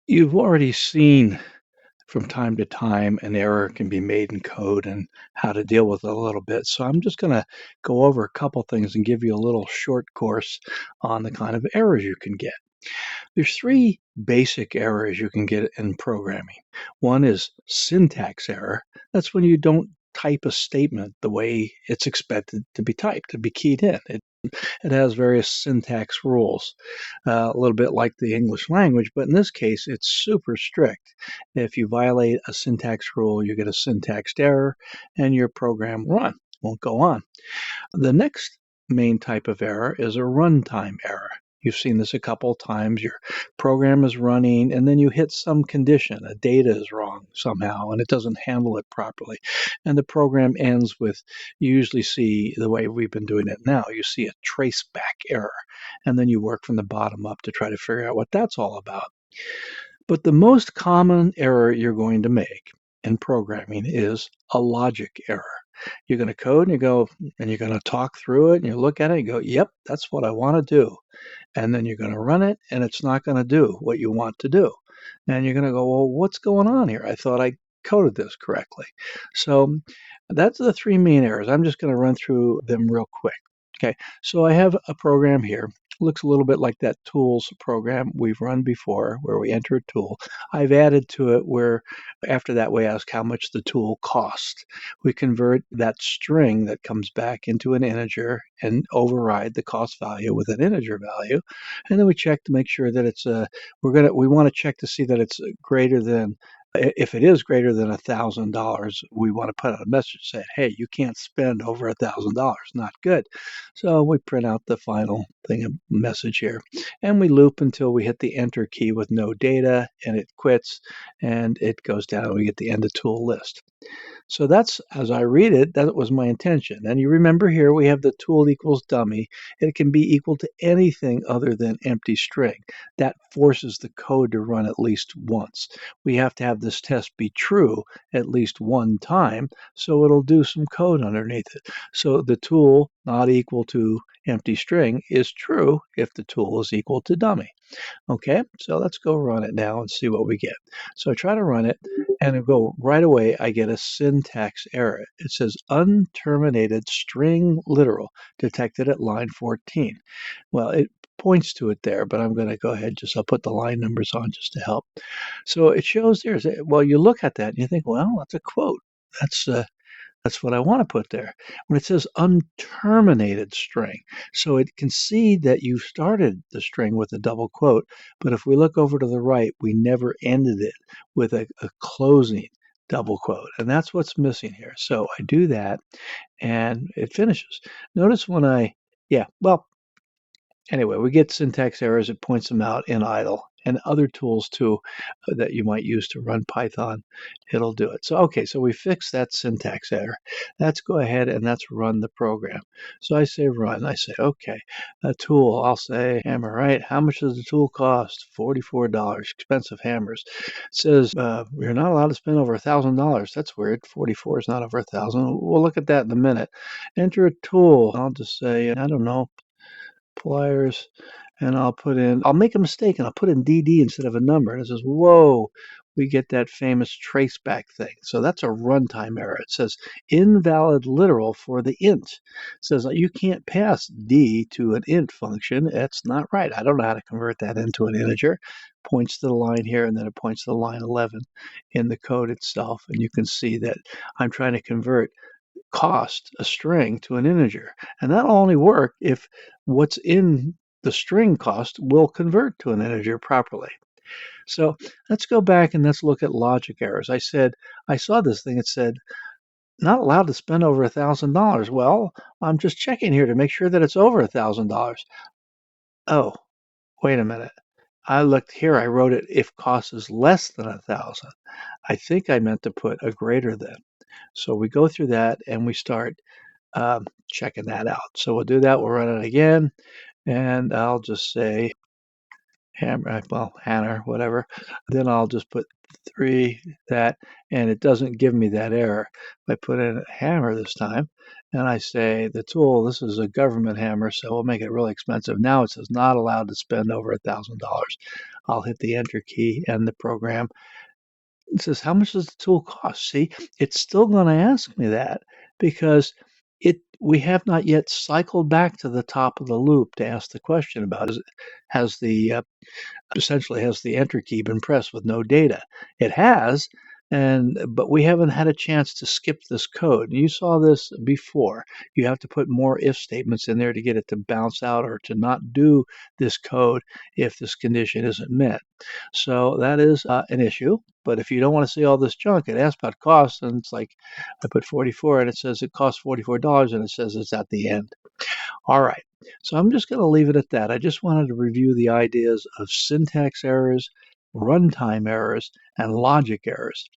You've already seen from time to time an error can be made in code and how to deal with it a little bit. So I'm just going to go over a couple things and give you a little short course on the kind of errors you can get. There's three basic errors you can get in programming. One is syntax error. That's when you don't type a statement the way it's expected to be typed, to be keyed in. It has various syntax rules, a little bit like the English language, but in this case, it's super strict. If you violate a syntax rule, you get a syntax error and your program won't go on. The next main type of error is a runtime error. You've seen this a couple of times. Your program is running and then you hit some condition. A data is wrong somehow and it doesn't handle it properly. And the program ends with, you usually see the way we've been doing it now, you see a traceback error. And then you work from the bottom up to try to figure out what that's all about. But the most common error you're going to make in programming is a logic error. You're going to code and you go and you're going to talk through it and you look at it and go, yep, that's what I want to do. And then you're going to run it and it's not going to do what you want to do. And you're going to go, well, what's going on here? I thought I coded this correctly. So that's the three main errors. I'm just going to run through them real quick. Okay, so I have a program here. Looks a little bit like that tools program we've run before where we enter a tool. I've added to it where after that we ask how much the tool cost. We convert that string that comes back into an integer and override the cost value with an integer value. And then we check to make sure that it's we want to check to see that it's greater than, if it is greater than $1,000, we want to put out a message saying, hey, you can't spend over $1,000. Not good. So we print out the final thing, a message here, and we loop until we hit the enter key with no data and it quits and it goes down and we get the end of tool list. So that's, as I read it, that was my intention. And you remember here we have the tool equals dummy. It can be equal to anything other than empty string. That forces the code to run at least once. We have to have this test be true at least one time, so it'll do some code underneath it. So the tool not equal to empty string is true if the tool is equal to dummy. Okay, so let's go run it now and see what we get. So I try to run it and it go right away, I get a syntax error. It says unterminated string literal detected at line 14. Well, it points to it there, but I'm going to go ahead, I'll put the line numbers on just to help. So it shows there, well, you look at that and you think, well, that's a quote. That's that's what I want to put there. When it says unterminated string, so it can see that you started the string with a double quote, but if we look over to the right, we never ended it with a closing double quote, and that's what's missing here. So I do that, and it finishes. Notice when yeah, well, anyway, we get syntax errors. It points them out in idle and other tools too that you might use to run Python. It'll do it. So, okay, so we fixed that syntax error. Let's go ahead and let's run the program. So I say run. I say, okay, a tool. I'll say hammer, right? How much does the tool cost? $44. Expensive hammers. It says you're not allowed to spend over $1,000. That's weird. 44 is not over 1,000. We'll look at that in a minute. Enter a tool. I'll just say, I don't know, pliers, and I'll make a mistake and I'll put in DD instead of a number. And it says, whoa, we get that famous traceback thing. So that's a runtime error. It says invalid literal for the int. It says you can't pass D to an int function. That's not right. I don't know how to convert that into an integer. Points to the line here and then it points to the line 11 in the code itself. And you can see that I'm trying to convert cost, a string, to an integer. And that'll only work if what's in the string cost will convert to an integer properly. So let's go back and let's look at logic errors. I saw this thing, it said, not allowed to spend over $1,000. Well, I'm just checking here to make sure that it's over $1,000. Oh, wait a minute. I looked here, I wrote it if cost is less than 1,000. I think I meant to put a greater than. So we go through that and we start checking that out. So we'll do that. We'll run it again. And I'll just say hammer, well, Hanner, whatever. Then I'll just put 3, that, and it doesn't give me that error. If I put in a hammer this time, and I say, the tool, this is a government hammer, so we'll make it really expensive. Now it says not allowed to spend over $1,000. I'll hit the enter key and the program. It says, how much does the tool cost? See, it's still going to ask me that because we have not yet cycled back to the top of the loop to ask the question about has the essentially has the enter key been pressed with no data. It has, but we haven't had a chance to skip this code. You saw this before. You have to put more if statements in there to get it to bounce out or to not do this code if this condition isn't met. So that is an issue. But if you don't want to see all this junk, it asks about cost, and it's like I put 44 and it says it costs $44 and it says it's at the end. All right, so I'm just going to leave it at that. I just wanted to review the ideas of syntax errors, runtime errors, and logic errors.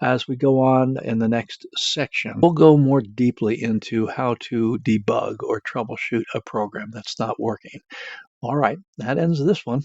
As we go on in the next section, we'll go more deeply into how to debug or troubleshoot a program that's not working. All right, that ends this one.